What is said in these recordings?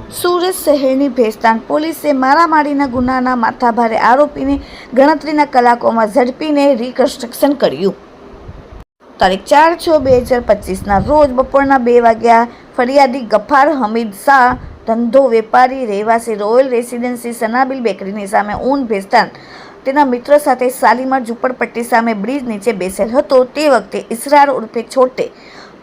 સુરત શહેરની ભેસ્તાન પોલીસે મારામારીના ગુનાના માથાભારે આરોપીને ગણતરીના કલાકોમાં ઝડપીને રિકન્સ્ટ્રક્શન કર્યું. તારીખ 4/6/2025ના રોજ બપોરના 2 વાગ્યા ફરિયાદી ગફાર હમીદ શાહ, ધંધો વેપારી, રહેવાસી રોયલ રેસિડેન્સી સનાબિલ બેકરીની સામે ઊન ભેસ્તાન, તેના મિત્ર સાથે શાલીમાર ઝૂંપડપટ્ટી સામે બ્રિજ નીચે બેસેલ હતો. તે વખતે ઇસરાર ઉર્ફે છોટે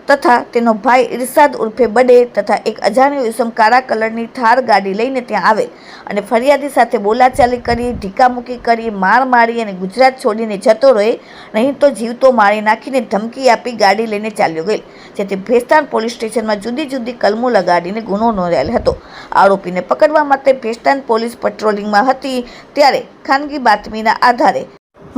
તથા તેનો ભાઈ ઇરશાદ ઉર્ફે બડે તથા એક અજાણ્યો ઇસમ કાળા કલરની થાર ગાડી લઈને ત્યાં આવેલ અને ફરિયાદી સાથે બોલાચાલી કરી, ઢીકામૂકી કરી, માર મારી અને ગુજરાત છોડીને જતો રહે, નહીં તો જીવતો મારી નાખીને ધમકી આપી ગાડી લઈને ચાલ્યો ગયેલ, જેથી ભેસ્તાન પોલીસ સ્ટેશનમાં જુદી જુદી કલમો લગાડીને ગુનો નોંધાયેલ હતો. આરોપીને પકડવા માટે ભેસ્તાન પોલીસ પેટ્રોલિંગમાં હતી ત્યારે ખાનગી બાતમીના આધારે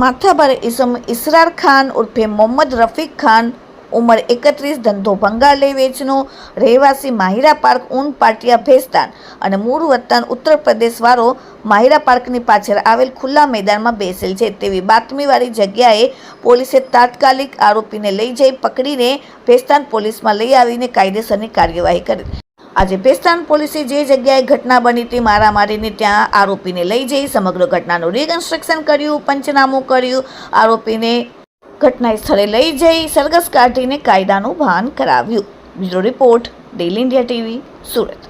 માથાભારે ઇસમ ઇસરાર ખાન ઉર્ફે મોહમ્મદ રફીક ખાન, ઉંમર 31, ધંધો ભંગાર લઈ વેચનો, રહેવાસી માહિરા પાર્ક ઊન પાટિયા ભેસ્તાન અને મૂળ વતન ઉત્તર પ્રદેશ વાળો માહિરા પાર્કની પાછળ આવેલ ખુલ્લા મેદાનમાં બેસેલ છે તેવી બાતમીવાળી જગ્યાએ પોલીસે તાત્કાલિક આરોપીને લઈ જઈ પકડીને ભેસ્તાન પોલીસમાં લઈ આવીને કાયદેસરની કાર્યવાહી કરી. આજે ભેસ્તાન પોલીસે જે જગ્યાએ ઘટના બની હતી મારામારીની, ત્યાં આરોપીને લઈ જઈ સમગ્ર ઘટનાનું રિકન્સ્ટ્રક્શન કર્યું, પંચનામું કર્યું, આરોપીને ઘટના સ્થળે લઈ જઈ સરઘસ કાઢીને કાયદાનું ભાન કરાવ્યું. Bureau report, daily India TV, Surat.